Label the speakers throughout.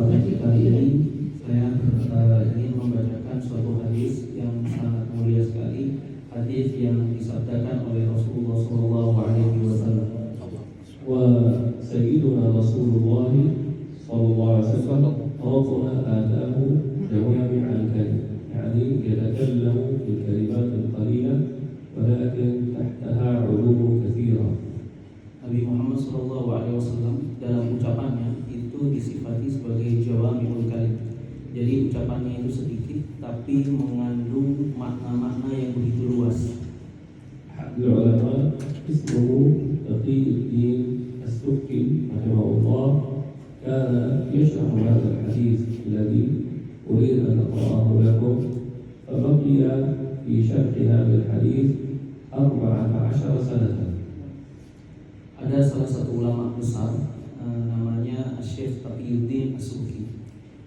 Speaker 1: pada kali ini saya ingin membacakan suatu hadis yang sangat mulia sekali, hadis yang disabdakan oleh Rasulullah Shallallahu Alaihi Wasallam. Wa Sayyiduna Rasulullah Shallallahu Alaihi Wasallam Rabbuna atahu jawami' al-kalim, yani yatakallamu bil kalimat al-qalilah walakin tahtaha 'ulum katsira. Nabi Muhammad Shallallahu Alaihi Wasallam dalam ucapannya itu disifati sebagai jawami'ul kalim. Jadi ucapannya itu sedikit tapi mengandung makna-makna yang begitu luas. Hadil ulama ismuhu Taqiyuddin As-Subki rahimahullah kana yashrah hadha al-hadith alladhi urid an aqra'ahu lakum fabaqiya fi syarh hadha al-hadith 14 sanatan. Ada salah satu ulama besar namanya Syekh Taqiyuddin As-Subki.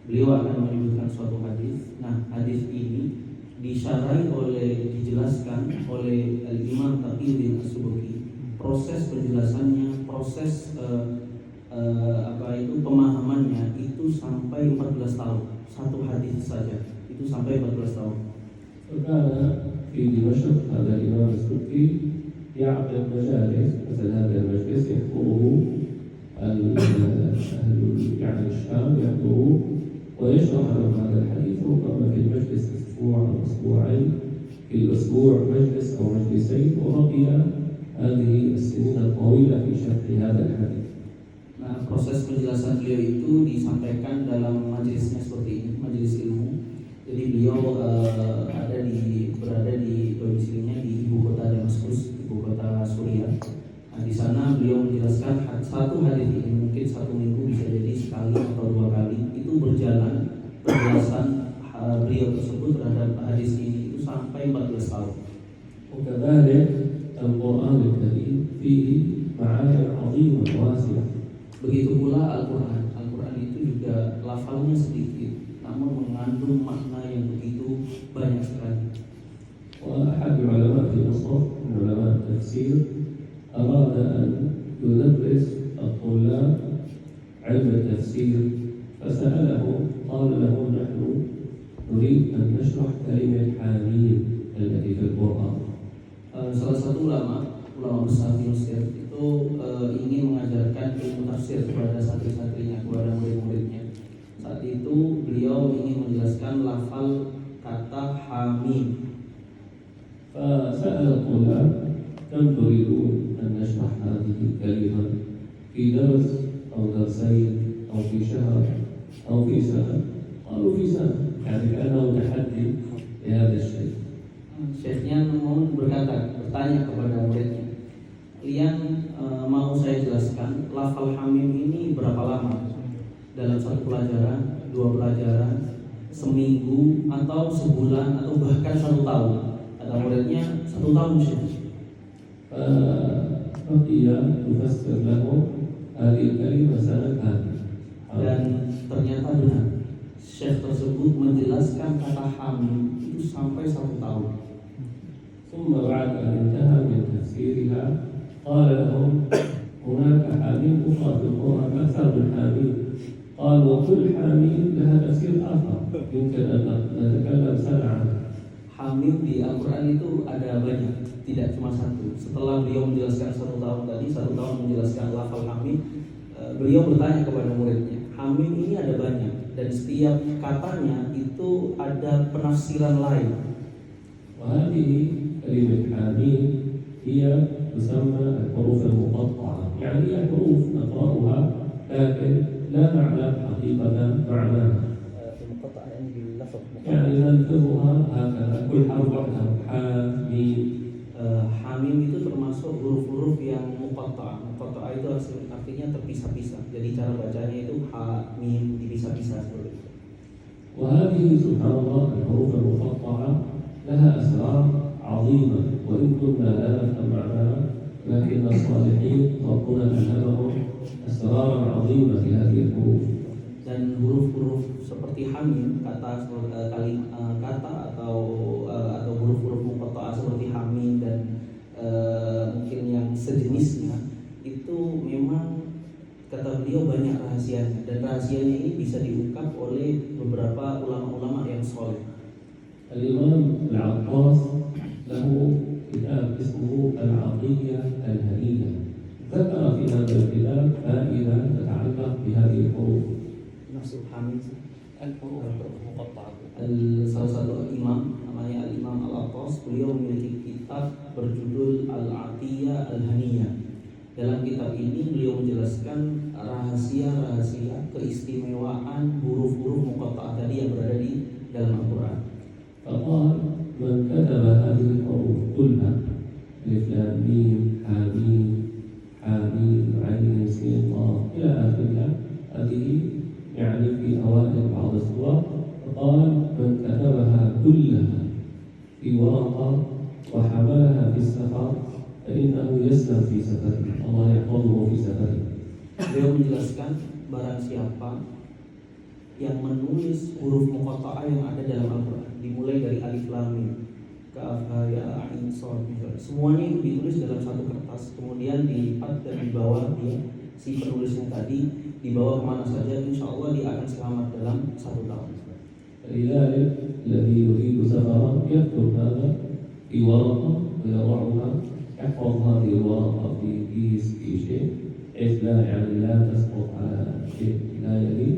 Speaker 1: Beliau akan menyebutkan suatu hadis. Nah, hadis ini dijelaskan oleh Al-Imam Taqiyuddin As-Subki. Proses penjelasannya, proses pemahamannya itu sampai 14 tahun. Satu hadis saja itu sampai 14 tahun. Karena di Dimashq ada Imam As-Subki يعقد مجالس مثل هذا المجلس يحضره أهل يعني الشام يحضروه ويشرح لهم هذا الحديث ربما في المجلس أسبوع أو أسبوعين، في الأسبوع مجلس أو مجلسين، وبقي هذه السنين الطويلة في شرح هذا الحديث. Nah, proses penjelasan beliau itu disampaikan dalam majelisnya seperti ini, majelis ilmu. Jadi beliau berada di domisilinya di ibu kota Damaskus, ibu kota Suriah. Nah, di sana beliau menjelaskan satu hadis ini mungkin satu minggu bisa jadi sekali atau dua kali. Itu berjalan penjelasan beliau tersebut terhadap hadis ini itu sampai 14 tahun. وكذلك القرآن الكريم فيه معاني عظيمة واسعة. Begitu pula Al-Quran. Al-Quran itu juga lafalnya sedikit, namun mengandung makna yang begitu banyak sekali. وأحد العلماء في مصر من علماء التفسير أراد أن يدرس الطلاب علم التفسير فسأله قال له نحن نريد أن نشرح كلمة حميم التي في القرآن. Salah satu ulama besar di Mesir itu ingin mengajarkan ilmu tafsir kepada santri-santrinya, kepada murid-muridnya. Saat itu beliau ingin menjelaskan lafal kata hamim. فسأل الطلاب كم تريدون أن نشرح هذه الكلمة في درس أو درسين أو في شهر أو في سنة؟ قالوا في سنة، يعني كأنه تحدي لهذا الشيء. Syekhnya bertanya kepada muridnya, kalian mau saya jelaskan lafal hamim ini berapa lama? Dalam satu pelajaran, dua pelajaran, seminggu, atau sebulan, atau bahkan 1 tahun? Kata muridnya 1 tahun Syekh. Dia tufasir lahu hadhihi kalimah sanatan. Dan ternyata benar, Syekh tersebut menjelaskan kata hamim itu sampai 1 tahun. ثم بعد أن انتهى من تفسيرها قال لهم هناك حاميم أخرى في القرآن أكثر من حاميم. قال وكل حاميم لها تفسير آخر يمكن أن نتكلم سنة عنه. Hamim di Al-Quran itu ada banyak, tidak cuma satu. Setelah beliau menjelaskan 1 tahun tadi, 1 tahun menjelaskan lafal hamim, beliau bertanya kepada muridnya, hamim ini ada banyak dan setiap katanya itu ada penafsiran lain. وهذه كلمة حميم هي تسمى الحروف المقطعة، يعني هي حروف نقرأها لكن لا نعلم حقيقة معناها. المقطعة يعني باللفظ، يعني نلفظها هكذا كل حرف وحده حميم. Hamim itu termasuk huruf-huruf yang muqatta'ah. Muqatta'ah itu artinya terpisah-pisah. Jadi cara bacanya itu hamim dipisah-pisah seperti itu. وهذه سبحان الله الحروف المقطعة لها أسرار عظيمة وإن كنا لا نفهم معناها لكن الصالحين ربنا ألهمهم أسرارا عظيمة في هذه الحروف. Dan huruf-huruf seperti hamim, kata atau huruf-huruf muqatta'ah seperti hamim dan mungkin yang sejenisnya itu memang Kata beliau banyak rahasianya, dan rahasianya ini bisa diungkap oleh beberapa ulama-ulama yang soleh.
Speaker 2: Al-Imam Al-Attas lahu kitab ismuhu Al-Aqiyah Al-Haniyah. ذكر في هذا الكتاب فائدة تتعلق بهذه الحروف.
Speaker 1: Nafsul Hamid
Speaker 3: الحروف المقطعة.
Speaker 1: Salah satu imam namanya Al-Imam Al-Attas, beliau memiliki kitab berjudul Al-Aqiyah Al-Haniyah. Dalam kitab ini beliau menjelaskan rahasia-rahasia keistimewaan huruf-huruf muqatta'ah tadi yang berada di dalam Al-Quran.
Speaker 2: فقال من كتب هذه الحروف كلها ألف لام ميم حاميم حاميم عين سين طاء إلى آخرها، هذه يعني في أوائل بعض السور. فقال من كتبها كلها في ورقة وحملها في السفر فإنه يسلم في سفره، الله يحفظه في سفره.
Speaker 1: Beliau menjelaskan barang siapa yang menulis huruf muqatta'ah yang ada dalam Al-Quran, dimulai dari alif lam mim, kaf ha ya ain shad, semuanya itu ditulis dalam satu kertas, kemudian dilipat dan dibawa dia si penulisnya tadi dibawa kemana saja, insya Allah dia akan selamat dalam 1 tahun.
Speaker 2: لذلك الذي يريد سفرا يكتب هذا في ورقة ويضعها، يحفظ هذه الورقة في كيس في شيء بحيث لا تسقط على شيء لا يلي،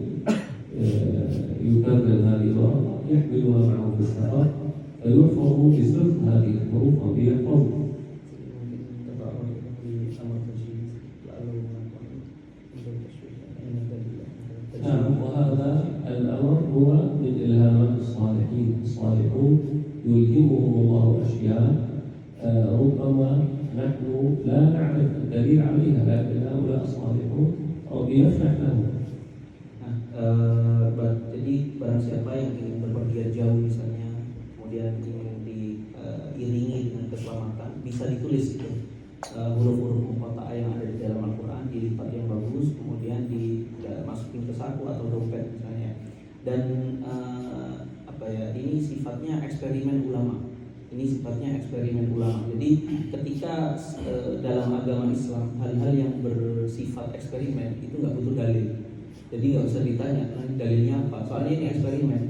Speaker 2: يكرر هذه الورقة يحملها معه في السفر فيحفظ بسر هذه الحروف ويحفظ. وهذا الأمر هو من إلهامات الصالحين. الصالحون يلهمهم الله أشياء ربما نحن لا نعرف الدليل عليها، لكن هؤلاء الصالحون ربي يفتح لهم.
Speaker 1: Jadi barang siapa yang ingin berpergian jauh misalnya, kemudian ingin diiringi dengan keselamatan, bisa ditulis itu huruf-huruf muqatta'ah yang ada di dalam Al-Quran, dilipat yang bagus, kemudian dimasukin ke saku atau dompet misalnya. Dan ini sifatnya eksperimen ulama. Ini sifatnya eksperimen ulama. Jadi ketika dalam agama Islam hal-hal yang bersifat eksperimen itu nggak butuh dalil. Jadi nggak usah ditanya dalilnya apa. Soalnya ini eksperimen.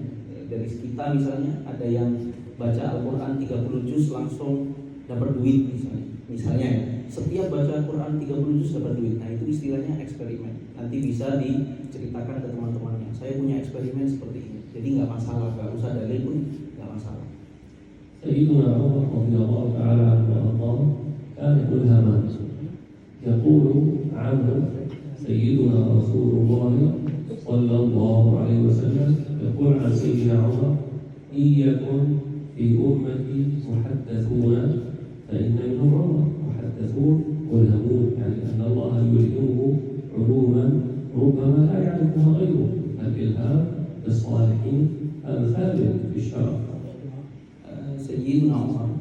Speaker 1: Dari kita misalnya ada yang baca Al-Quran 30 juz langsung dapat duit misalnya. Misalnya ya, setiap baca Al-Quran 30 juz dapat duit. Nah itu istilahnya eksperimen. Nanti bisa diceritakan ke teman-temannya. Saya punya eksperimen seperti ini. Jadi nggak masalah, nggak usah dalil pun nggak masalah.
Speaker 2: سيدنا عمر رضي الله تعالى عنه وارضاه كان ملهما، يقول عنه سيدنا رسول الله صلى الله عليه وسلم، يقول عن سيدنا عمر: إن يكن في أمتي محدثون فإن منهم عمر، محدثون ملهمون، يعني أن الله يلهمه علوما ربما لا يعرفها غيره. الإلهام للصالحين هذا ثابت في الشرع.
Speaker 1: Sayyidina Umar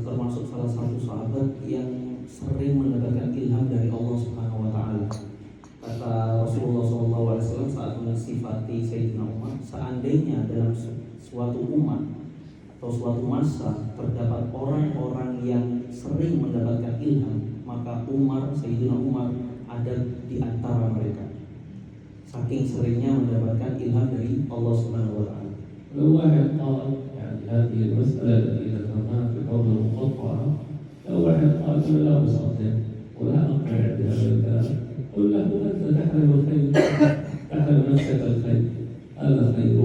Speaker 1: termasuk salah satu sahabat yang sering mendapatkan ilham dari Allah Subhanahu wa taala. Kata Rasulullah SAW saat mensifati Sayyidina Umar, seandainya dalam suatu umat atau suatu masa terdapat orang-orang yang sering mendapatkan ilham, maka Sayyidina Umar ada di antara mereka. Saking seringnya mendapatkan ilham dari Allah Subhanahu wa taala.
Speaker 2: هذه المسألة التي ذكرناها في الحوض المقطعة، لو واحد قال أنا لا أصدق ولا أقنع بهذا الكلام، قل له أنت تحرم الخير، تحرم نفسك الخير، هذا خير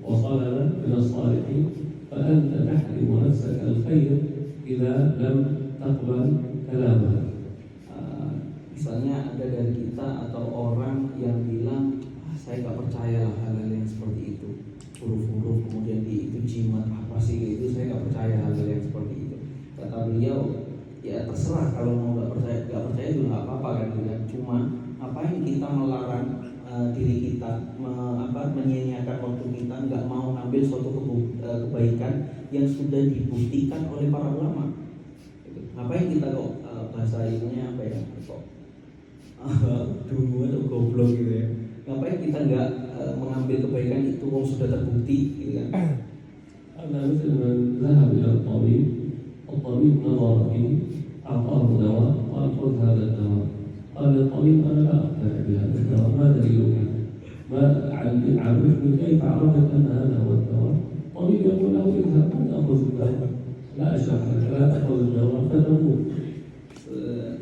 Speaker 2: وصلنا من الصالحين، فأنت تحرم نفسك الخير إذا لم تقبل كلامها.
Speaker 1: Misalnya ada dari kita atau orang yang bilang, saya nggak percaya hal-hal yang seperti itu, huruf-huruf kemudian itu jimat apa sih itu, saya nggak percaya hal-hal yang seperti itu. Kata beliau, ya terserah, kalau mau nggak percaya juga nggak apa-apa kan, gitu. Cuma ngapain kita melarang diri kita, menyia-nyiakan waktu kita, nggak mau ngambil suatu kebaikan yang sudah dibuktikan oleh para ulama. Ngapain kita kok bahasa ilmunya apa ya, kok dungu atau goblok gitu ya. Ngapain kita nggak mengambil kebaikan itu, sudah terbukti gitu kan.
Speaker 2: هذا مثل من ذهب إلى الطبيب نظر فيه أعطاه دواء قال خذ هذا الدواء، قال للطبيب أنا لا أقتنع بهذا الدواء، ما دليلك؟ ما عرفني كيف عرفت أن هذا هو الدواء؟ الطبيب يقول له اذهب تأخذ الدواء، لا أشرح لك، لا تأخذ الدواء فتموت.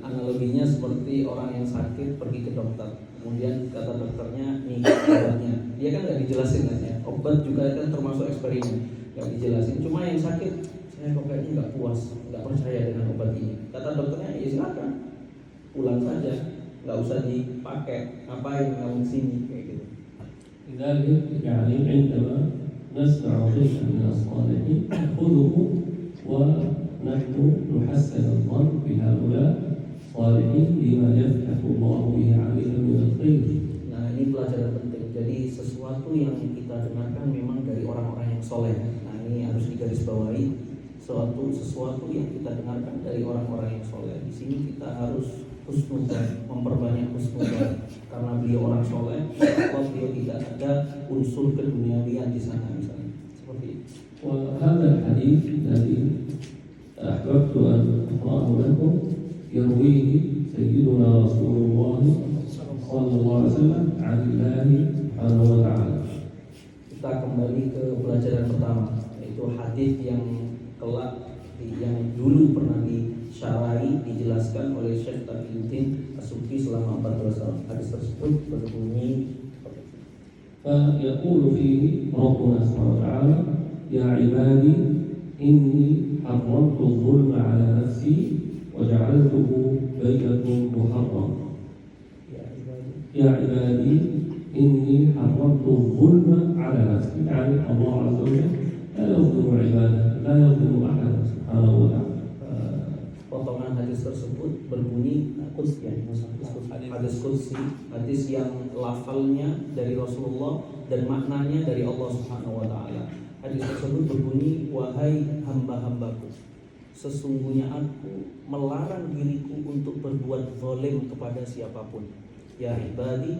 Speaker 1: Analoginya seperti orang yang sakit pergi ke dokter, kemudian kata dokternya nih obatnya, dia kan nggak dijelasin kan ya, obat juga kan termasuk eksperimen, nggak dijelasin, cuma yang sakit saya kok kayaknya nggak puas, nggak percaya dengan obat ini, kata dokternya ya silakan pulang saja, nggak usah dipakai, ngapain kamu sini kayak gitu.
Speaker 2: لذلك يعني عندما نسمع شيئا من الصالحين نأخذه ونحن نحسن الظن بهؤلاء الصالحين لما يفتح الله به علينا من الخير.
Speaker 1: Nah ini pelajaran penting. Jadi sesuatu yang kita dengarkan memang dari orang-orang yang soleh. Nah ini harus digarisbawahi. Sesuatu yang kita dengarkan dari orang-orang yang soleh. Di sini kita harus husnudzan, memperbanyak husnudzan. Karena beliau orang soleh, maka beliau tidak ada unsur keduniawian di sana misalnya. Seperti itu.
Speaker 2: وهذا الحديث الذي أحببت أن أقرأه لكم يرويه سيدنا رسول الله صلى الله عليه وسلم عن الله سبحانه وتعالى.
Speaker 1: Kita kembali ke pelajaran pertama, yaitu hadis yang yang dulu pernah disyarahi, dijelaskan oleh Syekh Taqiyuddin As-Subki selama 14 tahun. Hadis tersebut berbunyi
Speaker 2: فيقول فيه ربنا سبحانه وتعالى يا عبادي إني حرمت الظلم على نفسي وجعلته بينكم محرما. يا عبادي إني حرمت الظلم على نفسي، يعني الله عز وجل لا يظلم عباده، لا يظلم أحدا سبحانه وتعالى.
Speaker 1: Potongan hadis tersebut berbunyi hadis qudsi, hadis yang lafalnya dari Rasulullah dan maknanya dari Allah Subhanahu wa taala. Hadis tersebut berbunyi, wahai hamba-hambaku, sesungguhnya aku melarang diriku untuk berbuat zalim kepada siapapun. Ya ibadi,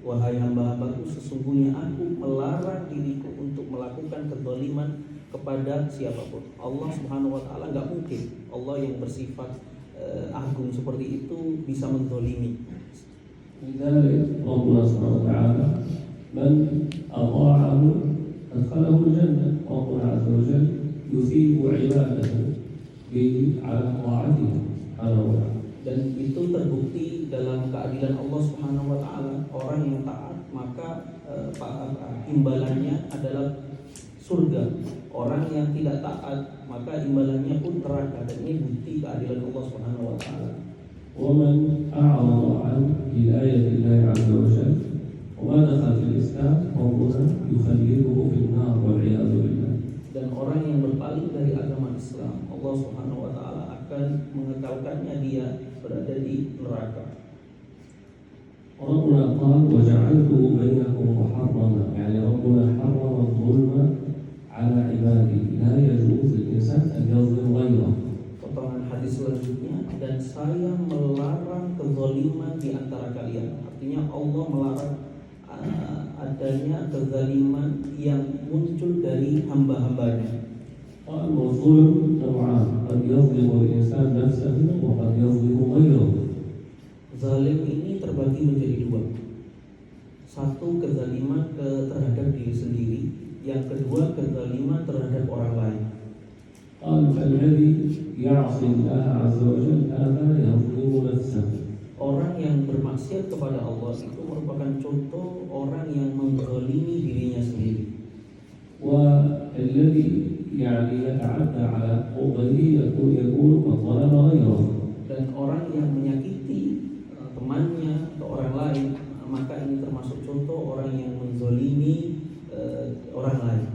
Speaker 1: wahai hamba-hambaku, sesungguhnya aku melarang diriku untuk melakukan kezaliman kepada siapapun. Allah Subhanahu wa taala enggak mungkin, Allah yang bersifat agung seperti itu bisa menzalimi.
Speaker 2: لذلك ربنا سبحانه وتعالى من أطاعه أدخله الجنة، ربنا عز وجل يثيب عباده على طاعته سبحانه وتعالى.
Speaker 1: Dan itu terbukti dalam keadilan Allah Subhanahu wa taala. Orang yang taat maka imbalannya adalah surga. Orang yang tidak taat maka imbalannya pun neraka. Dan ini bukti keadilan Allah Subhanahu wa taala.
Speaker 2: ومن أعرض عن هداية الله عز وجل وما دخل في الإسلام ربنا يخلده في النار والعياذ بالله.
Speaker 1: Dan orang yang berpaling dari agama Islam, Allah Subhanahu wa taala akan mengekalkannya dia berada di neraka.
Speaker 2: ربنا قال وجعلته بينكم محرما، يعني ربنا حرم الظلم على عباده، لا يجوز للإنسان أن يظلم غيره.
Speaker 1: Potongan hadis selanjutnya, dan saya melarang kezaliman di antara kalian. Artinya Allah melarang adanya kezaliman yang muncul dari hamba-hambanya.
Speaker 2: والظلم نوعان، قد يظلم الإنسان نفسه وقد يظلم غيره.
Speaker 1: Zalim ini terbagi menjadi dua. Satu, kezaliman terhadap diri sendiri. Yang kedua, kezaliman terhadap orang lain.
Speaker 2: قال فالذي يعصي الله عز وجل هذا يظلم نفسه.
Speaker 1: Orang yang bermaksiat kepada Allah itu merupakan contoh orang yang menzalimi dirinya sendiri.
Speaker 2: والذي يعني يتعدى على حقوقه يكون قد ظلم غيره.
Speaker 1: Dan orang yang menyakiti temannya atau orang lain, maka ini termasuk contoh orang yang menzalimi orang lain.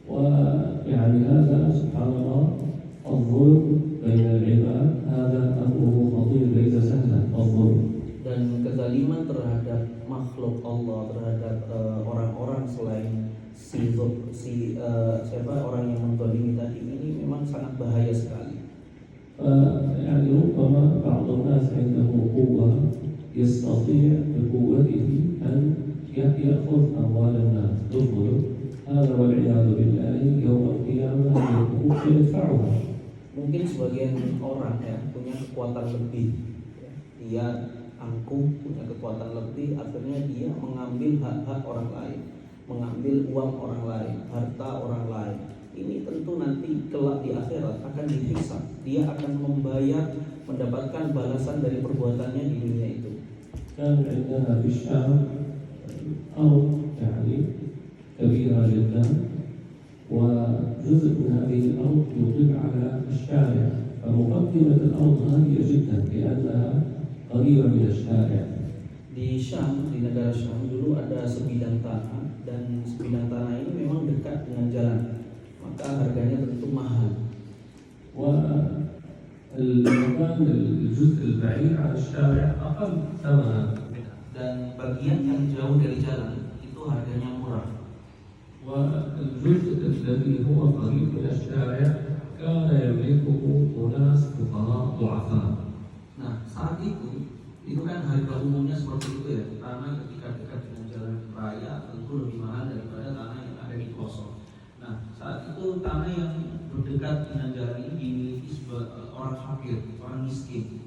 Speaker 2: ويعني هذا سبحان الله الظلم بين العباد هذا أمره خطير ليس سهلا. الظلم
Speaker 1: Dan kezaliman terhadap makhluk Allah, terhadap orang-orang selain siapa orang yang menzalimi tadi, ini memang sangat bahaya sekali.
Speaker 2: يعني ربما بعض الناس عنده قوة يستطيع بقوته أن يأخذ أموال الناس بالظلم، هذا والعياذ بالله يوم القيامة يكون يدفعها.
Speaker 1: Mungkin sebagian orang ya punya kekuatan lebih, dia angkuh, punya kekuatan lebih, akhirnya dia mengambil hak-hak orang lain, mengambil uang orang lain, harta orang lain. Ini tentu nanti kelak di akhirat akan dihisab. Dia akan membayar, mendapatkan balasan dari perbuatannya di dunia itu.
Speaker 2: كان عندنا في الشام أرض يعني كبيرة جدا، وجزء من هذه الأرض يطل على الشارع، فمقدمة الأرض غالية جدا لأنها قريبة من الشارع.
Speaker 1: Di Syam, di negara Syam dulu ada sebidang tanah, dan sebidang tanah ini memang dekat dengan jalan, maka harganya tentu mahal.
Speaker 2: والمكان الجزء البعيد عن الشارع أقل ثمنا،
Speaker 1: dan bagian yang jauh dari jalan itu harganya murah.
Speaker 2: والجزء الذي هو قريب من الشارع كان يملكه أناس فقراء ضعفاء.
Speaker 1: Nah, saat itu kan harga umumnya seperti itu ya. Tanah ketika dekat dengan jalan raya tentu lebih mahal daripada tanah yang ada di pelosok. Nah, saat itu tanah yang berdekat dengan jalan ini dimiliki orang fakir, orang miskin.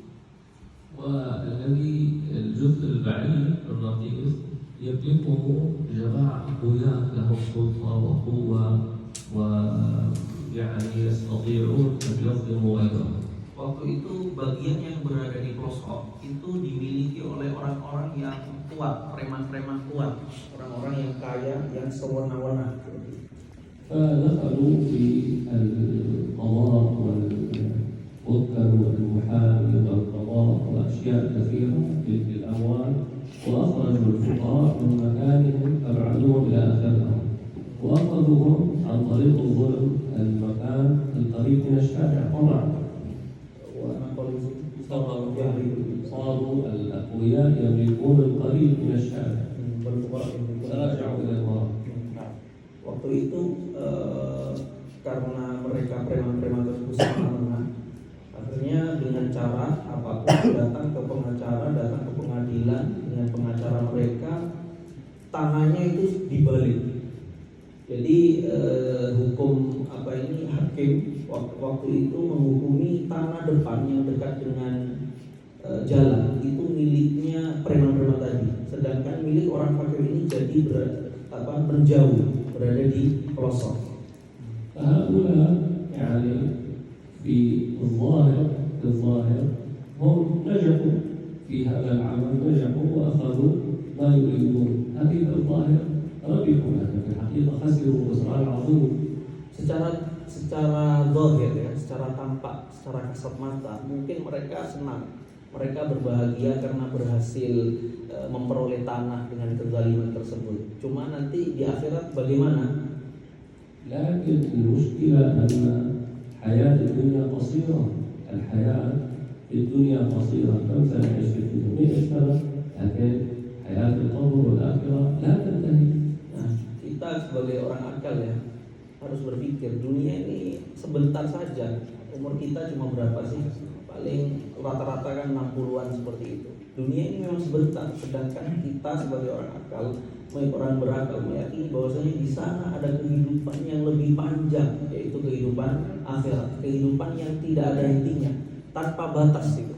Speaker 2: والذي الجزء البعيد الرخيص يملكه جماعة أقوياء لهم سلطة وقوة ويعني يستطيعون أن يظلموا غيرهم.
Speaker 1: Waktu itu bagian yang berada di pelosok itu dimiliki oleh orang-orang yang kuat, preman-preman kuat, orang-orang yang kaya, yang sewenang-wenang.
Speaker 2: فدخلوا في القضاء والوكل والمحامي والقضاء وأشياء كثيرة في الأموال، وأخرجوا الفقراء من مكانهم فابعدوهم إلى آخر الأرض، وأخذوهم عن طريق الظلم المكان القريب من الشارع طبعا. صاروا الأقوياء يملكون القريب من الشارع فرجعوا إلى الوراء.
Speaker 1: Waktu itu karena mereka preman-preman tersebut sangat menang, akhirnya dengan cara apapun datang ke pengacara, datang ke pengadilan dengan pengacara mereka, tangannya itu dibalik. Jadi hukum hakim waktu itu menghukumi tanah depan yang dekat dengan jalan itu miliknya preman-preman tadi, sedangkan milik orang fakir ini jadi menjauh, berada di pelosok.
Speaker 2: فهؤلاء يعني في الظاهر هم نجحوا في هذا العمل، نجحوا وأخذوا ما يريدون. هذه الظاهر ربحوا، لكن في الحقيقة خسروا خسران عظيم.
Speaker 1: Secara zahir ya, secara tampak, secara kasat mata mungkin mereka senang, mereka berbahagia karena berhasil memperoleh tanah dengan kezaliman tersebut. Cuma nanti di akhirat bagaimana?
Speaker 2: لكن المشكلة أن حياة الدنيا قصيرة، الحياة في الدنيا قصيرة، كم سنة نعيش في الدنيا؟ 100 سنة، لكن حياة القبر والآخرة لا تنتهي.
Speaker 1: Nah, kita sebagai orang akal ya harus berpikir dunia ini sebentar saja. Umur kita cuma berapa sih? Paling rata-rata kan 60-an seperti itu. Dunia ini memang sebentar, sedangkan kita sebagai orang akal, orang berakal meyakini bahwasanya di sana ada kehidupan yang lebih panjang, yaitu kehidupan akhirat, kehidupan yang tidak ada intinya, tanpa batas itu,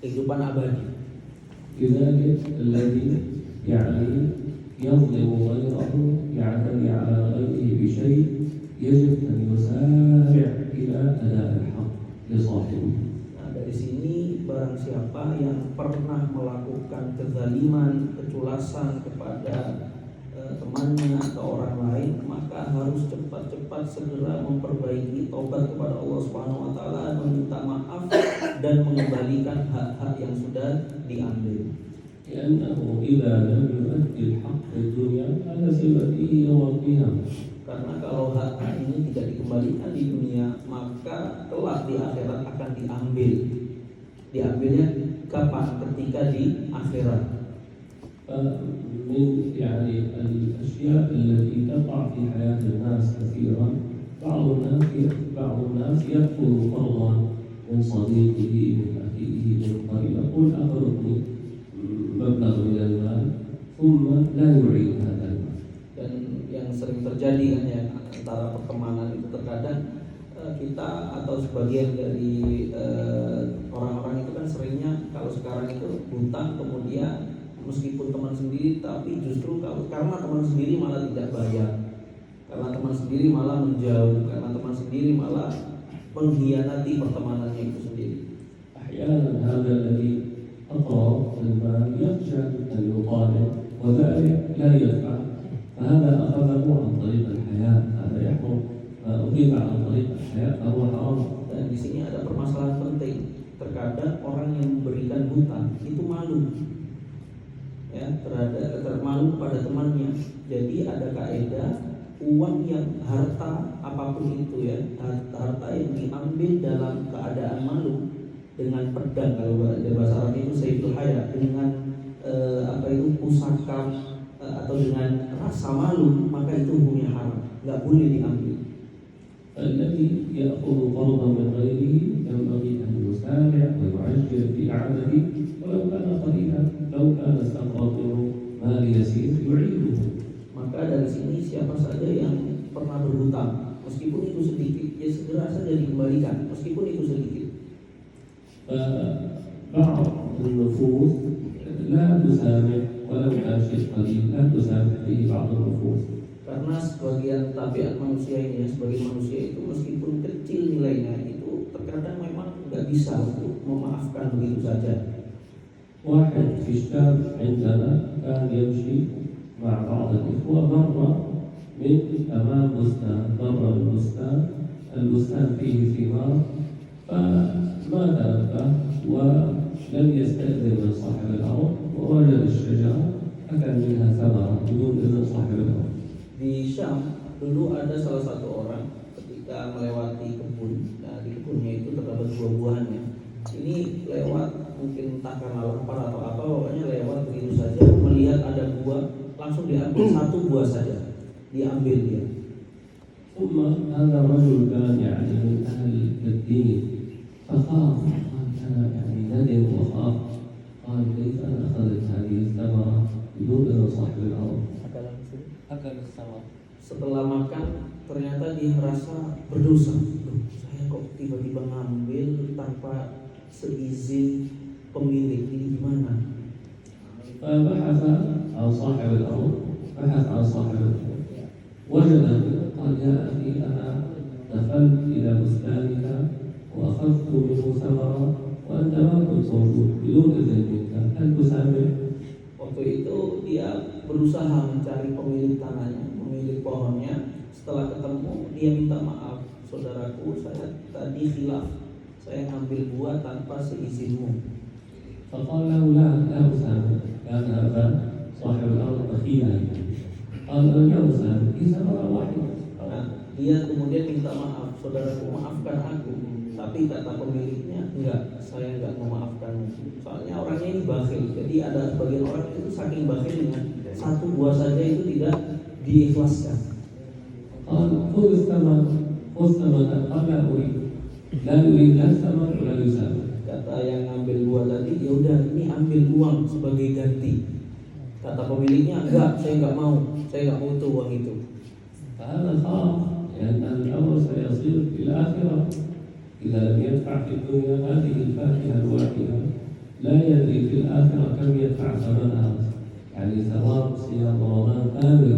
Speaker 1: kehidupan abadi.
Speaker 2: لذلك الذي يعني يظلم غيره يعتدي على غيره بشيء يجب أن يسارع إلى أداء الحق لصاحبه.
Speaker 1: Dari sini barang siapa yang pernah melakukan kezaliman, keculasan kepada temannya atau orang lain, maka harus cepat-cepat segera memperbaiki, taubat kepada Allah Subhanahu wa taala, meminta maaf dan mengembalikan hak-hak yang sudah diambil.
Speaker 2: لأنه إذا لم يؤدي الحق في الدنيا هذا سيؤديه يوم القيامة.
Speaker 1: Karena kalau hak ini tidak dikembalikan di dunia, maka kelak di akhirat akan diambil. Diambilnya kapan? Ketika di akhirat.
Speaker 2: من يعني الأشياء التي تقع في حياة الناس كثيرا، بعض الناس يأخذ قرضا من صديقه، من أخيه، من قريب، يقول أقرضني مبلغ من المال ثم لا يعيد هذا المال.
Speaker 1: Dan yang sering terjadi kan ya antara pertemanan itu terkadang kita atau sebagian dari orang-orang itu kan seringnya kalau sekarang itu hutang kemudian meskipun teman sendiri tapi justru kalau karena teman sendiri malah tidak bayar, karena teman sendiri malah menjauh, karena teman sendiri malah mengkhianati pertemanannya itu sendiri.
Speaker 2: أحيانا هذا الذي أقرأ المال يخشى أن يطالب وذلك لا يدفع، فهذا أخذه عن طريق الحياة، هذا يحرم ما أخذ عن طريق الحياة فهو حرام.
Speaker 1: Dan di sini ada permasalahan penting. Terkadang orang yang memberikan hutang itu malu, ya, terhadap malu kepada temannya. Jadi ada kaidah uang yang harta apapun itu ya, harta yang diambil dalam keadaan malu dengan pedang, kalau bahasa Arab itu saiful haya, dengan pusaka atau dengan rasa malu, maka itu hukumnya haram, nggak boleh diambil.
Speaker 2: الذي يأخذ قرضا من غيره ينبغي أن يسارع ويعجل في إعادته ولو كان قليلا، لو كان استقرض مال يسير يعيده.
Speaker 1: Maka dari sini siapa saja yang pernah berhutang, meskipun itu sedikit, ya segera saja dikembalikan, meskipun itu sedikit.
Speaker 2: بعض النفوس لا تسامح ولو كان شيء قليل، لا تسامح فيه بعض النفوس.
Speaker 1: Karena sebagian tabiat manusia ini ya, sebagian manusia itu meskipun kecil nilainya itu terkadang memang nggak bisa untuk memaafkan begitu saja.
Speaker 2: واحد في الشام عندنا كان يمشي مع بعض الإخوة مرة من أمام بستان، مر البستان فيه ثمار فما تنبه ولم يستأذن من صاحب الأرض ووجد الشجرة أكل منها ثمرة بدون إذن صاحب الأرض.
Speaker 1: Di Syam dulu ada salah satu orang ketika melewati kebun, nah di kebunnya itu terdapat buah-buahannya. Ini lewat mungkin entah karena lapar atau apa, pokoknya lewat begitu saja melihat ada buah, langsung diambil satu buah saja, diambil dia.
Speaker 2: ثم هذا الرجل كان يعني من أهل الدين فخاف، قال أنا يعني ندم وخاف، قال كيف أنا أخذت هذه الثمرة بدون إذن صاحب الأرض.
Speaker 3: Agar sama.
Speaker 1: Setelah makan ternyata dia merasa berdosa. Loh, saya kok tiba-tiba ngambil tanpa seizin pemilik, ini gimana?
Speaker 2: فبحث عن صاحب الأرض، بحث عن صاحب الأرض وجده، قال يا أخي أنا دخلت إلى بستانك وأخذت منه ثمرة وأنت ما كنت موجود بدون إذن منك، هل تسامح؟
Speaker 1: Waktu itu dia berusaha mencari pemilik tanahnya, pemilik pohonnya. Setelah ketemu, dia minta maaf, saudaraku, saya tadi khilaf, saya ngambil buah tanpa seizinmu.
Speaker 2: فقال له لا أسامح، كان هذا صاحب الأرض بخيلا، قال أنا لا أسامح، هي ثمرة واحدة.
Speaker 1: Nah, dia kemudian minta maaf, saudaraku maafkan aku. Tapi kata pemiliknya, enggak, saya enggak memaafkanmu. Soalnya orangnya ini bakhil. Jadi ada sebagian orang itu saking bakhilnya, satu buah saja itu tidak diikhlaskan.
Speaker 2: قال خذ الثمن، خذ ثمنك، قال لا أريد، لا يريد لا الثمن ولا يسامح.
Speaker 1: Kata yang ngambil buah tadi, ya udah ini ambil uang sebagai ganti. Kata pemiliknya, enggak, saya enggak mau, saya enggak mau itu uang itu.
Speaker 2: فهذا خاف لأن الأمر سيصير في الآخرة، إذا لم يدفع في الدنيا هذه الفاكهة الواحدة لا يدري في الآخرة كم يدفع ثمنها، يعني ثواب صيام رمضان كامل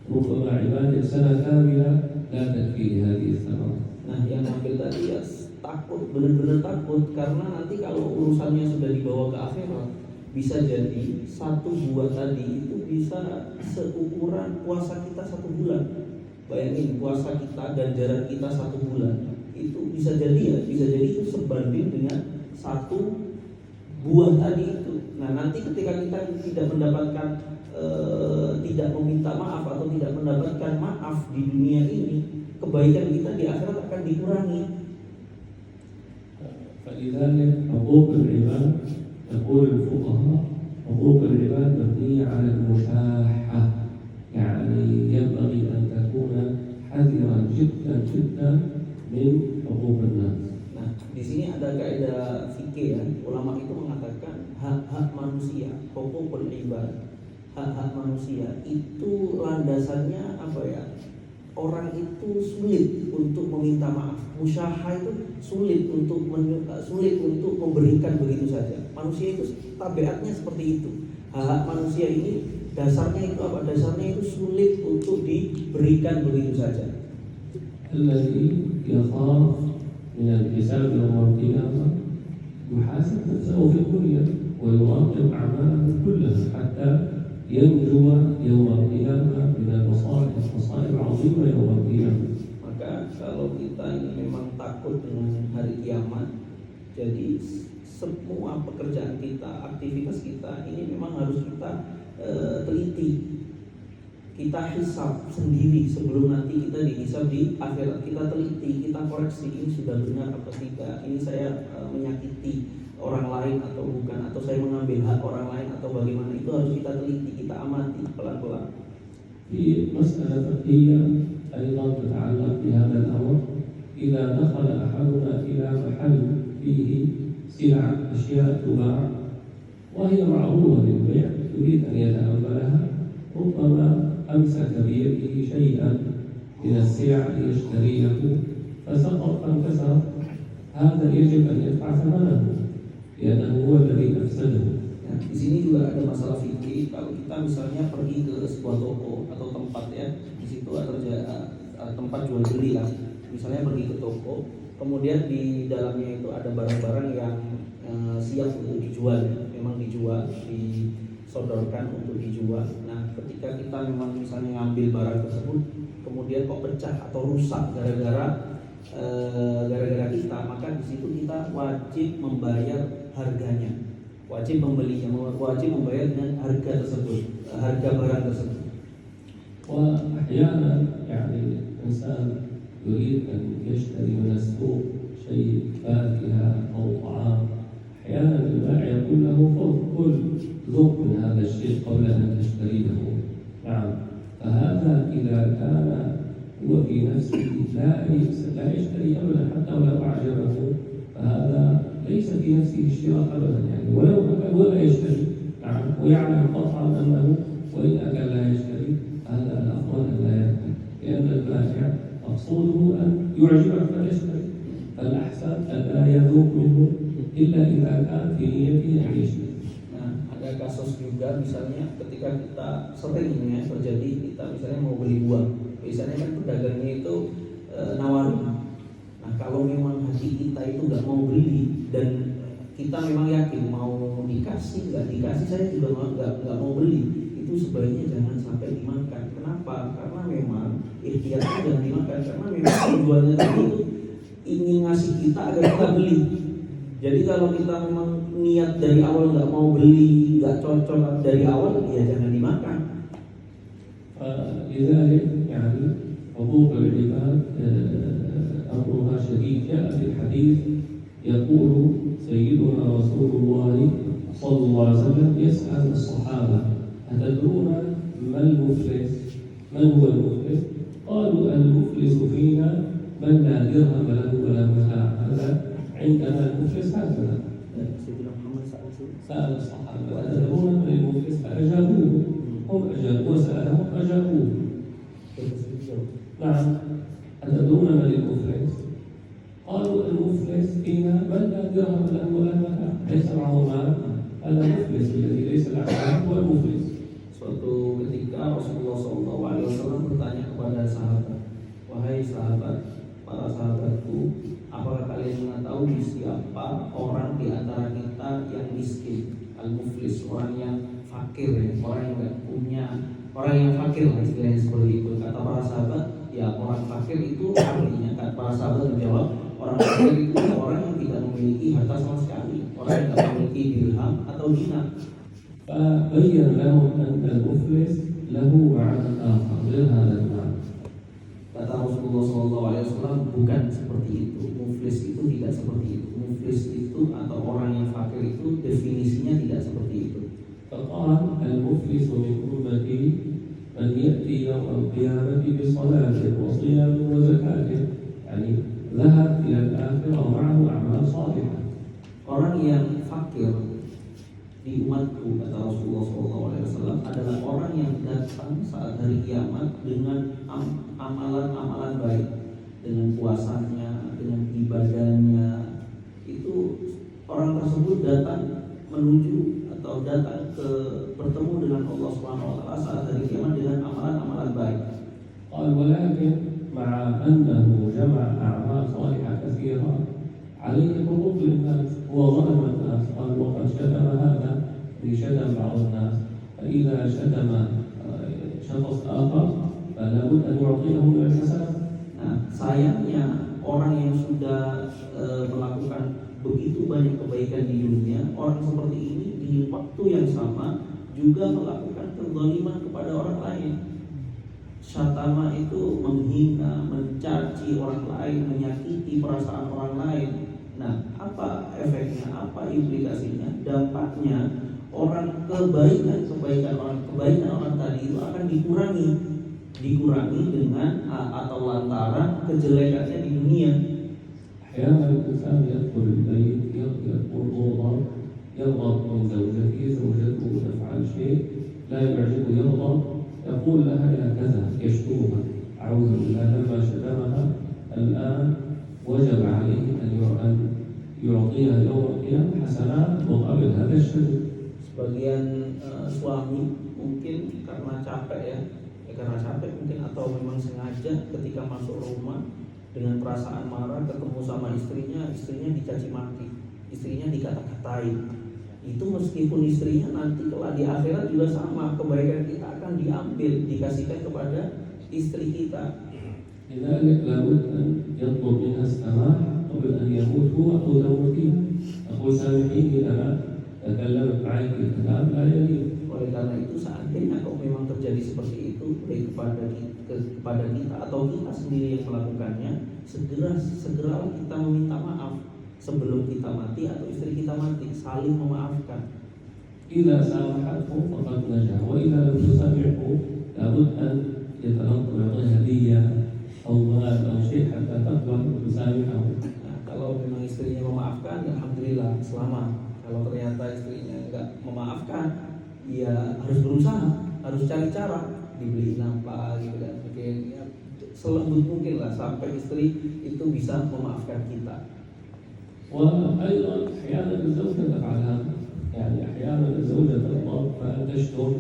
Speaker 2: ربما عبادة سنة كاملة لا تكفي هذه الثمرة.
Speaker 1: Nah, yang ngambil tadi ya takut, benar-benar takut, karena nanti kalau urusannya sudah dibawa ke akhirat, bisa jadi satu buah tadi itu bisa seukuran puasa kita 1 bulan. Bayangin puasa kita, ganjaran kita 1 bulan, itu bisa jadi ya, bisa jadi itu sebanding dengan satu buah tadi itu. Nah, nanti ketika kita tidak mendapatkan tidak meminta maaf atau tidak mendapatkan maaf di dunia ini, kebaikan kita di akhirat akan dikurangi.
Speaker 2: فلذلك حقوق العباد يقول الفقهاء حقوق العباد مبنية على المشاحة، يعني ينبغي أن تكون حذرا جدا جدا من حقوق الناس.
Speaker 1: Nah, di sini ada kaidah fikih ya. Ulama itu mengatakan hak-hak manusia, hukukul ibad, hak-hak manusia itu landasannya apa ya? orang itu sulit untuk meminta maaf. Musyaha itu sulit untuk memberikan begitu saja. Manusia itu tabiatnya seperti itu. Hak manusia ini dasarnya itu apa? Dasarnya itu sulit untuk diberikan begitu saja.
Speaker 2: الذي يخاف من الحساب يوم القيامة يحاسب نفسه في الدنيا ويراقب أعماله كلها حتى ينجو يوم القيامة من المصائب عظيمة يوم القيامة.
Speaker 1: Maka kalau kita ini memang takut dengan hari kiamat, jadi semua pekerjaan kita, aktivitas kita ini memang harus kita teliti. Kita hisab sendiri sebelum nanti kita dihisab di akhirat. Kita teliti, kita koreksi, ini sudah benar apa tidak, ini saya menyakiti orang lain atau bukan, atau saya mengambil hak orang lain atau bagaimana, itu harus kita teliti, kita amati pelan-pelan.
Speaker 2: في مسألة فقهية أيضا تتعلق بهذا الأمر. إذا دخل أحدنا إلى محل فيه سلع أشياء تباع وهي معروضة للبيع يريد أن يتأملها، ربما أمسك بيده شيئا من السلع ليشتريه فسقط فانكسر، هذا يجب أن يدفع ثمنه لأنه هو الذي أفسده.
Speaker 1: Nah, di sini juga ada masalah fikih. Kalau kita misalnya pergi ke sebuah toko atau tempat ya, di situ ada tempat jual beli lah. Misalnya pergi ke toko, kemudian di dalamnya itu ada barang-barang yang siap untuk dijual, ya. Memang dijual, disodorkan untuk dijual. Nah, ketika kita memang misalnya ngambil barang tersebut, kemudian kok pecah atau rusak gara-gara kita, maka di situ kita wajib membayar harganya. Wajib membelinya, wajib membayar dengan harga tersebut, harga barang tersebut.
Speaker 2: وأحيانا يعني الإنسان يريد أن يشتري من السوق شيء فاكهة أو طعام، أحيانا البائع يقول له خذ ذوق من هذا الشيء قبل أن تشتريه. نعم، فهذا إذا كان هو في نفسه لا يشتري أبدا حتى ولو أعجبه، فهذا ليس في نفسه الشراء أبدا، يعني ولو أكل ولا يشتري. نعم، ويعلم قطعا أنه وإن أكل لا يشتري، هذا الأفضل أن لا يأكل، لأن البائع مقصوده أن يعجبك فيشتري، فالأحسن أن لا يذوق منه إلا إذا كان في نيته أن يشتري.
Speaker 1: Nah, ada kasus juga misalnya ketika kita seringnya terjadi, kita misalnya mau beli buah, biasanya kan pedagangnya itu nawarin. Nah, kalau memang hati kita itu nggak mau beli dan kita memang yakin mau dikasih nggak dikasih, saya juga nggak mau beli, itu sebaiknya jangan sampai dimakan. Kenapa? Karena memang ikhtiarnya jangan dimakan, karena memang tujuannya tadi itu ingin ngasih kita agar kita beli. Jadi kalau kita memang niat dari awal nggak mau beli, nggak cocok dari awal, ya jangan dimakan.
Speaker 2: لذلك يعني حقوق العباد أمرها شديد. جاء في الحديث يقول سيدنا رسول الله صلى الله عليه وسلم يسأل الصحابة أتدرون ما المفلس؟ من هو المفلس؟ قالوا المفلس فينا من لا درهم له ولا متاع. هذا عندنا المفلس هكذا.
Speaker 1: سيدنا محمد
Speaker 2: سأل الصحابة أتدرون من المفلس؟ فأجابوه، هم أجابوا وسألهم أجابوه. نعم، أتدرون من المفلس؟ قالوا المفلس فينا من لا درهم له ولا متاع، ليس معه مال، هذا مفلس، الذي ليس له مال هو المفلس.
Speaker 1: Suatu ketika Rasulullah SAW bertanya kepada sahabat, wahai sahabat, para sahabatku, apakah kalian mengetahui siapa orang di antara kita yang miskin, al-muflis, orang yang fakir, ya, orang yang nggak punya, orang yang fakir lah istilahnya seperti itu. Kata para sahabat, ya orang fakir itu artinya, kata para sahabat menjawab, orang fakir itu orang yang tidak memiliki harta sama sekali, orang yang tidak memiliki dirham atau dinar.
Speaker 2: فبين لهم أن المفلس له معنى آخر غير هذا المعنى.
Speaker 1: Kata Rasulullah SAW, bukan seperti itu. Muflis itu tidak seperti itu. Muflis itu atau orang yang fakir itu definisinya tidak seperti itu.
Speaker 2: فقال المفلس من أمتي من يأتي يوم القيامة بصلاة وصيام وزكاة، يعني ذهب إلى الآخرة ومعه أعمال صالحة.
Speaker 1: Orang yang fakir di umatku, kata Rasulullah SAW, adalah orang yang datang saat hari kiamat dengan amalan-amalan baik, dengan puasanya, dengan ibadahnya. Itu orang tersebut datang menuju atau datang ke bertemu dengan Allah Subhanahu wa taala saat hari kiamat dengan amalan-amalan baik.
Speaker 2: قال ولكن مع أنه جمع أعمال صالحة كثيرة عليه حقوق للناس، هو ظلم الناس. قال وقد شتم هذا بشتم بعض الناس، فإذا شتم شخص آخر فلا بد أن يعطيه من الحسنات.
Speaker 1: Nah, sayangnya orang yang sudah melakukan begitu banyak kebaikan di dunia, orang seperti ini di waktu yang sama juga melakukan kezaliman kepada orang lain. Syatama itu menghina, mencaci orang lain, menyakiti perasaan orang lain. Nah, apa efeknya? Apa implikasinya? Dampaknya orang kebaikan orang tadi itu akan dikurangi dengan atau lantaran kejelekannya di dunia.
Speaker 2: أحيانا الإنسان يدخل البيت يغلق الأوضة، يغضب من زوجته تفعل شيء لا يعجبه، يغضب، يقول لها يا كذا، يشتمها، أعوذ بالله. لما شتمها الآن وجب عليه أن يعطيها يوم القيامة حسنات مقابل هذا الشتم.
Speaker 1: Sebagian suami mungkin karena capek karena capek mungkin, atau memang sengaja ketika masuk rumah dengan perasaan marah ketemu sama istrinya dicaci maki, istrinya dikata-katain. Itu meskipun istrinya nanti kelak di akhirat juga sama, kebaikan kita akan diambil, dikasihkan kepada istri kita.
Speaker 2: لذلك لابد أن يطلب منها السماح قبل أن يموت هو أو زوجته. أقول سامحيني أنا تكلمت معك بكلام لا يليق.
Speaker 1: Oleh karena itu, seandainya kalau memang terjadi seperti itu baik kepada kita atau kita sendiri yang melakukannya, segera kita meminta maaf sebelum kita mati atau istri kita mati, saling memaafkan.
Speaker 2: إذا سامحته فقد نجا، وإذا لم تسامحه لابد أن يعطيها هدية أو مال أو شيء حتى تقبل وتسامحه.
Speaker 1: Nah, kalau memang istrinya memaafkan, alhamdulillah selamat. Kalau ternyata istrinya enggak memaafkan, ya harus berusaha, harus cari cara, dibeliin apa gitu kan, mungkin ya selembut mungkin lah sampai istri itu bisa memaafkan kita.
Speaker 2: وأيضا أحيانا الزوجة تفعل هذا، يعني أحيانا الزوجة تغضب فتشتم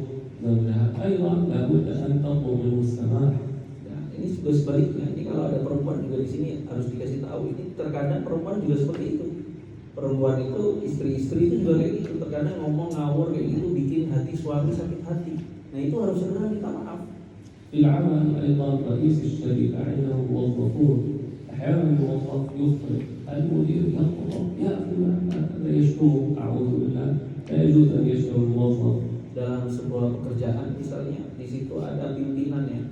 Speaker 2: زوجها، أيضا لابد أن تطلب منه السماح.
Speaker 1: Nah, ini juga sebaliknya. Ini kalau ada perempuan juga di sini harus dikasih tahu. Ini terkadang perempuan juga seperti itu. Perempuan itu, istri-istri itu juga kayak gitu. Terkadang ngomong ngawur kayak gitu bikin hati suami sakit hati. Nah, itu harus segera minta maaf.
Speaker 2: في العمل أيضا رئيس الشركة عنده موظفون، أحيانا الموظف يخطئ، المدير يطلب يا فلان هذا يشتم، أعوذ بالله، لا يجوز أن يشتم الموظف.
Speaker 1: Dalam sebuah pekerjaan misalnya, di situ ada pimpinannya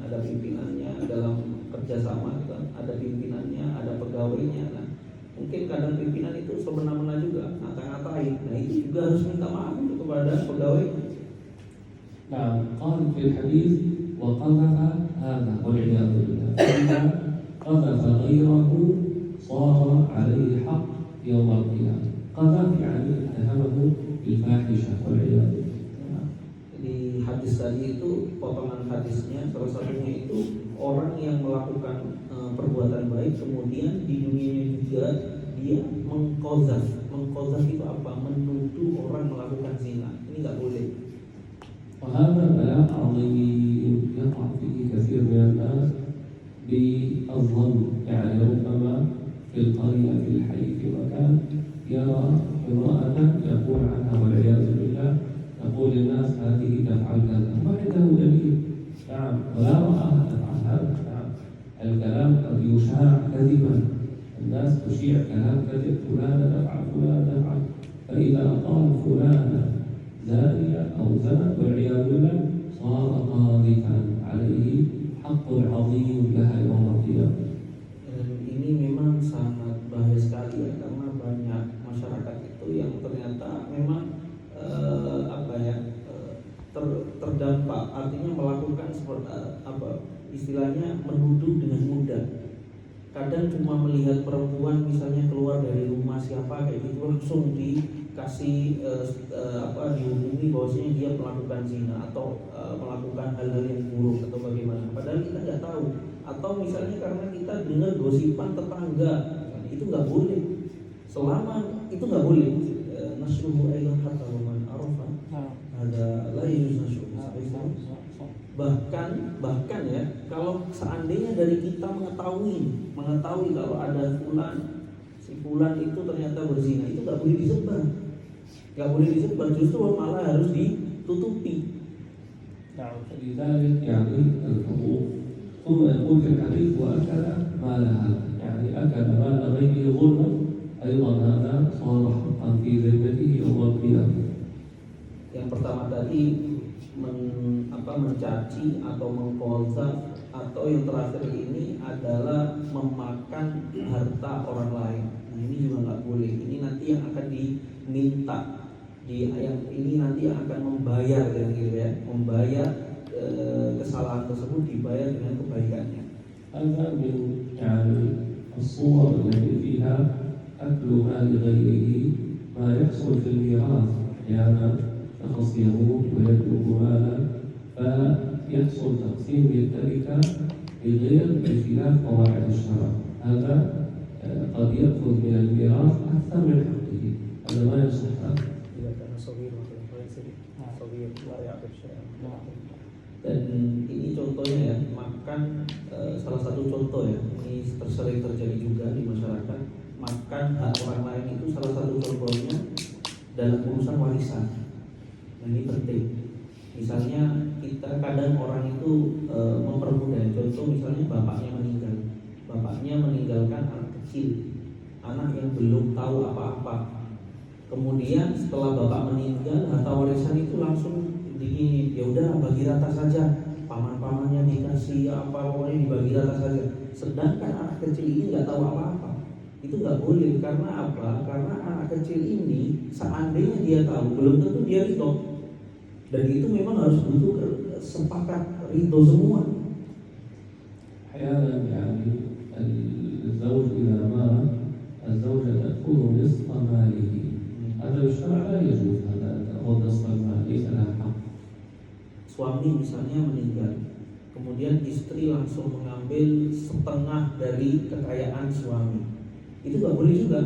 Speaker 1: dalam kerjasama kan, ada pimpinannya, ada pegawainya. Nah, mungkin kadang pimpinan itu semena-mena juga ngata-ngatain. Nah, itu juga harus minta maaf kepada pegawai.
Speaker 2: نعم، قال في الحديث وقذف هذا والعياذ بالله، فإذا قذف غيره صار عليه حق يوم القيامة. قذف يعني اتهمه بالفاحشة والعياذ بالله.
Speaker 1: Di hadis tadi itu, potongan hadisnya salah satunya itu orang yang melakukan perbuatan baik kemudian di dunianya juga dia mengqazaf itu apa? Menuduh orang melakukan zina. Ini nggak boleh.
Speaker 2: وهذا بلاء عظيم يقع فيه كثير من الناس بالظن، يعني ربما في القرية في الحي في مكان يرى امرأة يقول عنها والعياذ بالله، يقول للناس هذه تفعل كذا، ما عنده دليل. نعم، ولا رآها تفعل هذا. نعم، الكلام قد يشاع كذبا، الناس تشيع كلام كذب، فلانة تفعل فلانة تفعل، فإذا قال فلانة زانية أو زنت والعياذ بالله صار قاذفا عليه حق عظيم لها يوم القيامة.
Speaker 1: Ini memang sangat bahaya sekali ya, karena banyak masyarakat itu yang ternyata memang terdampak, artinya melakukan istilahnya menuduh dengan mudah. Kadang cuma melihat perempuan misalnya keluar dari rumah siapa kayak gitu langsung dikasih dihubungi bahwasanya dia melakukan zina atau melakukan hal-hal yang buruk atau bagaimana, padahal kita nggak tahu. Atau misalnya karena kita dengar gosipan tetangga, itu nggak boleh. Selama itu nggak boleh. Nasruhu aidan hatta man arafa ada la yujuz nasruhu. Bahkan ya, kalau seandainya dari kita mengetahui kalau ada si fulan itu ternyata berzina, itu nggak boleh disebar, justru malah harus ditutupi.
Speaker 2: نعم فلذلك يعني الحقوق ثم يقول في الحديث وأكل مال هذا يعني أكل مال غيره ظلما أيضا هذا صار حقا في ذمته يوم القيامة.
Speaker 1: Yang pertama tadi mencaci atau mengkolza, atau yang terakhir ini adalah memakan harta orang lain. Nah ini juga nggak boleh. Ini nanti yang akan diminta yang ini nanti yang akan membayar membayar kesalahan tersebut, dibayar dengan kebaikannya.
Speaker 2: هذا من يعني الصور التي فيها أكل مال غيره ما يحصل في الميراث أحيانا شخص يموت ويترك مالا فيحصل تقسيم للتركة بخلاف قواعد الشرع. هذا قد يأخذ من الميراث أكثر من حقه، هذا ما يصح.
Speaker 1: Dan ini contohnya ya, makan salah satu contoh ya, ini sering terjadi juga di masyarakat. Makan hak orang lain itu salah satu contohnya dalam urusan warisan. Nah, ini penting. Misalnya kita kadang orang itu mempermudah. Contoh misalnya bapaknya meninggalkan anak kecil, anak yang belum tahu apa-apa. Kemudian setelah bapak meninggal, harta warisan itu langsung ya udah bagi rata saja, paman-pamannya dikasih apa, pokoknya dibagi rata saja. Sedangkan anak kecil ini nggak tahu apa-apa, itu nggak boleh. Karena apa? Karena anak kecil ini seandainya dia tahu, belum tentu dia ridho, dan itu memang harus butuh sepakat ridho semua.
Speaker 2: أحيانا يعني الزوج إذا مات الزوجة تأخذ نصف ماله، هذا بالشرع لا يجوز، هذا تأخذ نصف المال ليس لها حق.
Speaker 1: Suami misalnya meninggal, kemudian istri langsung mengambil setengah dari kekayaan suami, itu nggak boleh juga,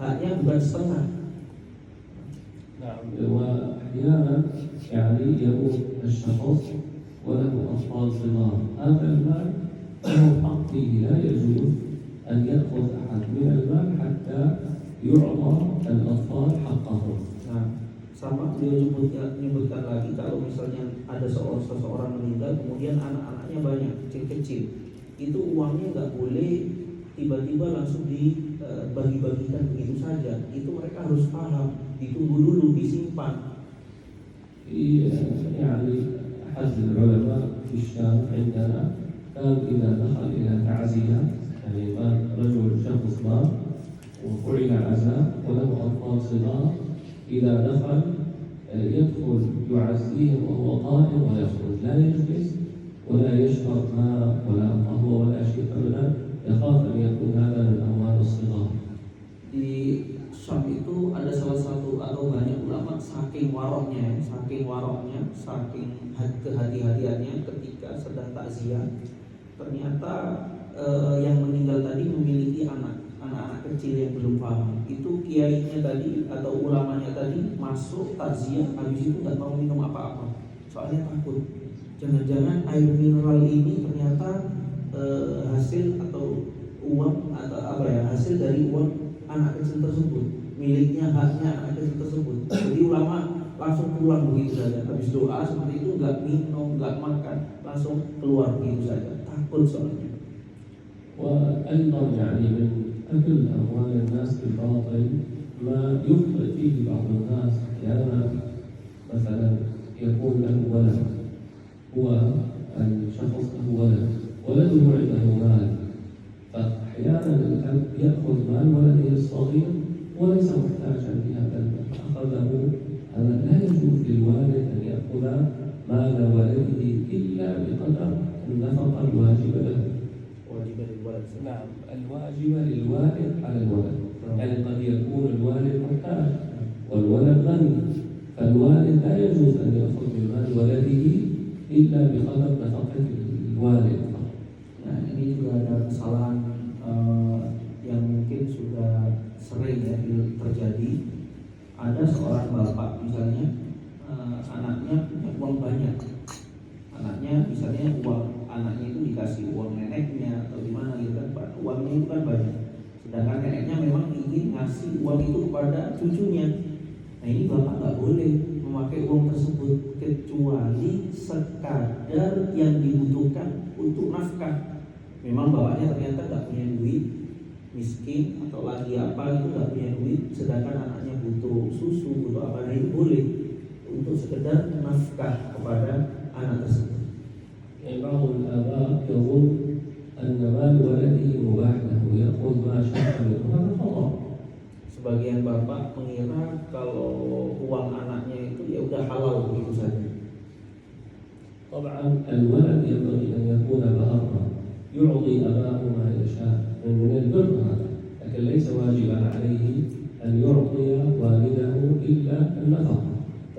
Speaker 1: haknya bukan setengah.
Speaker 2: نعم وأحيانا يعني يموت الشخص وله أطفال صغار، هذا المال له حق فيه، لا يجوز أن يأخذ أحد من المال حتى يعطى الأطفال حقهم.
Speaker 1: Nah, sama beliau menyebutkan lagi, kalau misalnya ada seseorang meninggal, kemudian anak-anaknya banyak, kecil-kecil, itu uangnya nggak boleh tiba-tiba langsung dibagi-bagikan begitu saja. Itu mereka harus paham, ditunggu dulu, disimpan.
Speaker 2: يعني أحد العلماء في الشام عندنا كان إذا دخل إلى تعزية، يعني مات رجل شخص مات وفعل عزاء وله أطفال صغار، إذا دخل يدخل يعزيهم وهو قائم ويخرج، لا يجلس ولا يشرب ماء ولا قهوة ولا شيء أبدا، يخاف أن يكون هذا من أموال الصغار.
Speaker 1: Di Syam itu ada salah satu atau banyak ulama saking waroknya, saking kehati-hatiannya ketika sedang takziah, ternyata yang meninggal tadi memiliki anak-anak kecil yang belum paham. Itu kiainya tadi atau ulamanya tadi masuk takziah, habis itu nggak mau minum apa-apa, soalnya takut jangan-jangan air mineral ini ternyata hasil atau uang atau hasil dari uang anak kecil tersebut, miliknya, haknya anak kecil tersebut. Jadi ulama langsung pulang begitu saja, habis doa seperti itu, nggak minum, nggak makan, langsung keluar begitu saja, takut soalnya.
Speaker 2: وأيضا يعني من أكل أموال الناس بالباطل ما يخطئ فيه بعض الناس. أحيانا مثلا يكون له ولد، هو الشخص له ولده عنده مال، فأحيانا الأب يأخذ مال ولده الصغير وليس محتاجا لهذا المال، أخذه. هذا لا يجوز للوالد أن يأخذ مال ولده إلا بقدر النفقة الواجبة له.
Speaker 3: نعم
Speaker 2: الواجبة للوالد على الولد، يعني قد يكون الوالد محتاج والولد غني، فالوالد لا يجوز أن يأخذ من مال ولده إلا بقدر نفقة الوالد.
Speaker 1: Nah, ini juga ada kesalahan yang mungkin sudah sering ya terjadi. Ada seorang bapak misalnya, anaknya punya uang banyak, anaknya misalnya anaknya itu dikasih uang neneknya atau gimana gitu kan, uangnya itu kan banyak, sedangkan neneknya memang ingin ngasih uang itu kepada cucunya. Nah, ini bapak nggak boleh memakai uang tersebut kecuali sekadar yang dibutuhkan untuk nafkah. Memang bapaknya ternyata nggak punya duit, miskin atau lagi apa itu nggak punya duit, sedangkan anaknya butuh susu, butuh apa, nah itu boleh untuk sekedar nafkah kepada anak tersebut.
Speaker 2: بعض الآباء يظن أن مال ولده مباح له يأخذ ما شاء منه، هذا خطأ.
Speaker 1: Sebagian bapak mengira kalau uang anaknya itu ya udah halal begitu saja.
Speaker 2: طبعا الولد ينبغي أن يكون بارا، يعطي أباه ما يشاء من البر هذا، لكن ليس واجبا عليه أن يعطي والده إلا النفقة.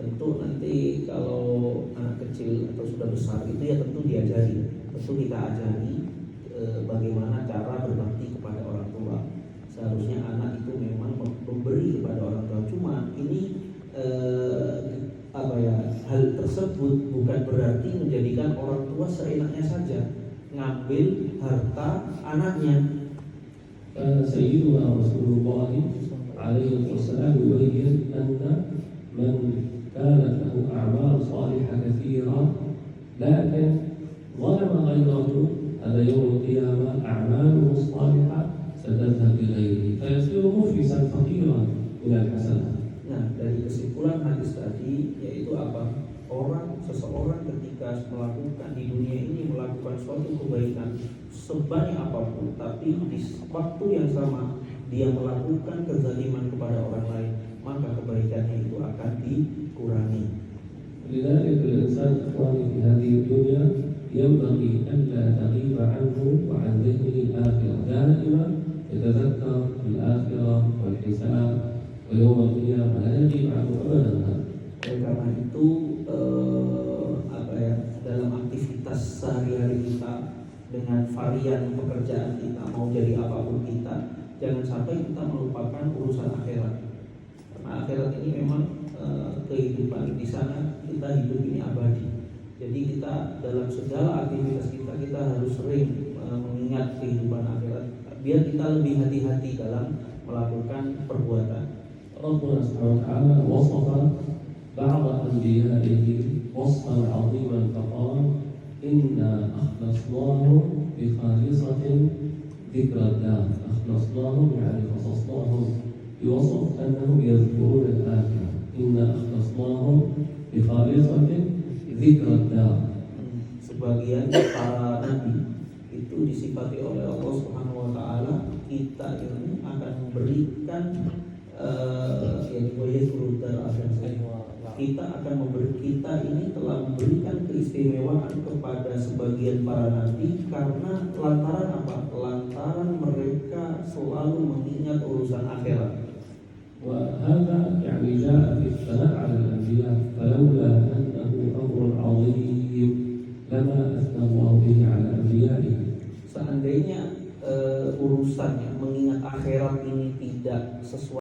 Speaker 1: Tentu nanti kalau anak kecil atau sudah besar itu ya tentu diajari, tentu kita ajari bagaimana cara berbakti kepada orang tua. Seharusnya anak itu memang memberi kepada orang tua. Cuma ini hal tersebut bukan berarti menjadikan orang tua seenaknya saja ngambil harta anaknya.
Speaker 2: سيدنا رسول الله عليه الصلاة والسلام يبين أن من كانت له أعمال صالحة كثيرة لكن ظلم غيره، هذا يوم القيامة أعماله الصالحة ستذهب بغيره فيصير مفلسا فقيرا من الحسنات.
Speaker 1: Nah, dari kesimpulan hadis tadi yaitu apa? Seseorang ketika melakukan di dunia ini melakukan suatu kebaikan sebanyak apapun, tapi di waktu yang sama dia melakukan kezaliman kepada orang lain, maka kebaikannya itu akan dikurangi.
Speaker 2: لذلك الإنسان إخواني في هذه الدنيا ينبغي ألا تغيب عنه وعن ذهنه الآخرة، دائما يتذكر الآخرة والحساب ويوم القيامة، لا يغيب عنه أبدا.
Speaker 1: Karena itu dalam aktivitas sehari-hari kita dengan varian pekerjaan kita mau jadi apapun kita, jangan sampai kita melupakan urusan akhirat. Karena akhirat ini memang kehidupan di sana, kita hidup ini abadi. Jadi kita dalam segala aktivitas kita harus sering mengingat kehidupan akhirat biar kita lebih hati-hati dalam melakukan perbuatan.
Speaker 2: ربنا سبحانه وتعالى وصف بعض أنبيائه وصفا عظيما فقال إنا أخلصناهم بخالصة ذكر الدار. أخلصناهم يعني خصصناهم بوصف أنهم يذكرون الآخرة. إنا أخلصناهم بخالصة ذكر الدار.
Speaker 1: Sebagian para nabi itu disifati oleh Allah Subhanahu wa taala, kita ini akan memberikan kita akan memberi, kita ini telah memberikan keistimewaan kepada sebagian para nabi karena lantaran apa? Lantaran mereka selalu mengingat urusan akhirat.
Speaker 2: وهذا يعني جاء في الثناء على الأنبياء فلولا أنه أمر عظيم لما أثنى الله به على أنبيائه.
Speaker 1: Seandainya urusannya mengingat akhirat ini tidak sesuai